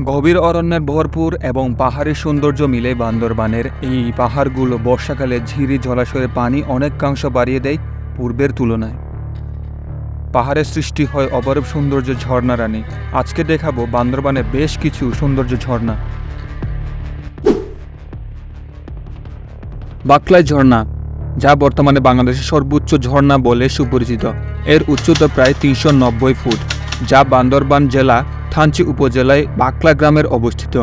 গভীর অরণ্যের ভরপুর এবং পাহাড়ি সৌন্দর্য মিলে বান্দরবানের এই পাহাড়গুলো বর্ষাকালে ঝিরি জলাশয়ের পানি অনেকাংশ বাড়িয়ে দেয় পূর্বের তুলনায়। পাহাড়ের সৃষ্টি হয় অপরূপ সৌন্দর্য ঝর্ণারানি। আজকে দেখাবো বান্দরবানের বেশ কিছু সৌন্দর্য ঝর্ণা। বাকলাই ঝর্ণা, যা বর্তমানে বাংলাদেশের সর্বোচ্চ ঝর্ণা বলে সুপরিচিত। এর উচ্চতা প্রায় 390 ফুট, যা বান্দরবান জেলা থানচি উপজেলায় বাকলা গ্রামের অবস্থিত।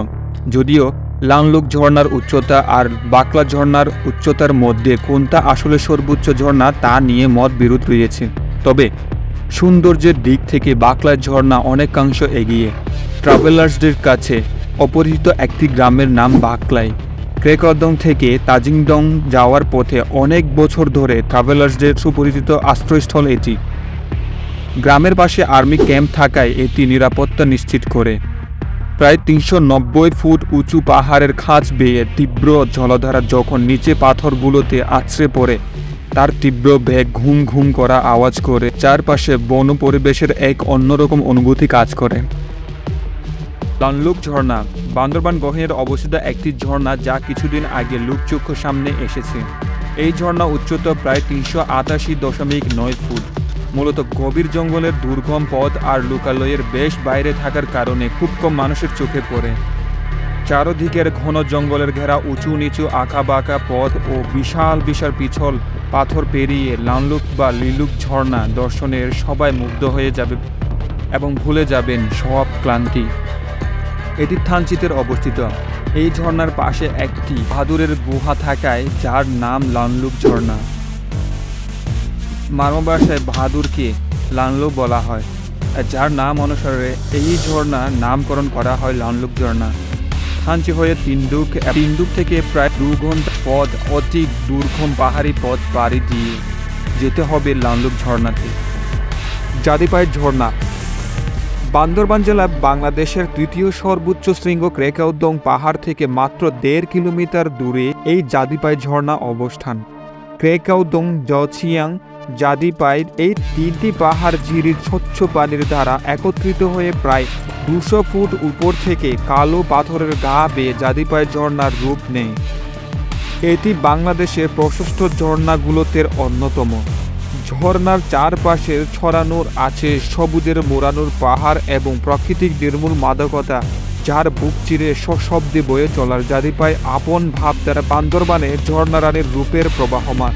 যদিও লাংলুক ঝর্ণার উচ্চতা আর বাকলা ঝর্ণার উচ্চতার মধ্যে কোনটা আসলে সর্বোচ্চ ঝর্ণা তা নিয়ে মত বিরোধ রয়েছে। তবে সৌন্দর্যের দিক থেকে বাকলা ঝর্ণা অনেকাংশ এগিয়ে। ট্রাভেলার্সদের কাছে অপরিচিত একটি গ্রামের নাম বাকলাই। ক্রেকদং থেকে তাজিংডং যাওয়ার পথে অনেক বছর ধরে ট্রাভেলার্সদের সুপরিচিত আশ্রয়স্থল এটি। গ্রামের পাশে আর্মি ক্যাম্প থাকায় এটি নিরাপত্তা নিশ্চিত করে। প্রায় 390 ফুট উঁচু পাহাড়ের খাঁজ বেয়ে তীব্র জলধারা যখন নিচে পাথরগুলোতে আছড়ে পড়ে, তার তীব্র বেগ ঘুম ঘুম করা আওয়াজ করে চারপাশে বন পরিবেশের এক অন্যরকম অনুভূতি কাজ করে। লাংলুক ঝর্ণা বান্দরবান গহীনের অবস্থিত একটি ঝর্ণা, যা কিছুদিন আগে লোকচক্ষুর সামনে এসেছে। এই ঝর্ণা উচ্চতা প্রায় 388.9 ফুট। মূলত গভীর জঙ্গলের দুর্গম পথ আর লোকালয়ের বেশ বাইরে থাকার কারণে খুব কম মানুষের চোখে পড়ে। চারদিকের ঘন জঙ্গলের ঘেরা উঁচু নিচু আঁকা বাঁকা পথ ও বিশাল বিশাল পিছল পাথর পেরিয়ে লাংলুক বা লিলুক ঝর্ণা দর্শনের সবাই মুগ্ধ হয়ে যাবে এবং ভুলে যাবেন সব ক্লান্তি। এটি থানচিতে অবস্থিত। এই ঝর্ণার পাশে একটি বাদুড়ের গুহা থাকায় যার নাম লাংলুক ঝর্ণা। মারমা ভাষায় বাহাদুরকে লাংলুক বলা হয়, যার নাম অনুসারে এই ঝর্ণার নামকরণ করা হয় লাংলুক ঝর্ণা। থানচি হয়ে তিনদুক থেকে প্রায় 2 ঘন্টা পথ অতি দুর্গম পাহাড়ি পথ পাড়ি দিয়ে যেতে হবে লাংলুক ঝর্ণাতে। জাদিপাই ঝর্ণা বান্দরবান জেলা বাংলাদেশের তৃতীয় সর্বোচ্চ শৃঙ্গ ক্রেকদং পাহাড় থেকে মাত্র 1.5 কিলোমিটার দূরে এই জাদিপাই ঝর্ণা অবস্থান। ক্রেকদং, জচিয়াং, জাদিপাই এই 3টি পাহাড় ঝিরির স্বচ্ছ পানির দ্বারা একত্রিত হয়ে প্রায় 200 ফুট উপর থেকে কালো পাথরের গা বেয়ে জাদিপাই ঝর্ণার রূপ নেয়। এটি বাংলাদেশের প্রশস্ত ঝর্ণাগুলোতে অন্যতম। ঝর্ণার চারপাশে ছড়ানো আছে সবুজের মোড়ানোর পাহাড় এবং প্রাকৃতিক নির্মূল মাদকতা, যার বুক চিরে সশব্দে বয়ে চলার জাদিপাই আপন ভাব দ্বারা বান্দরবানে ঝর্ণারানির রূপের প্রবাহমান।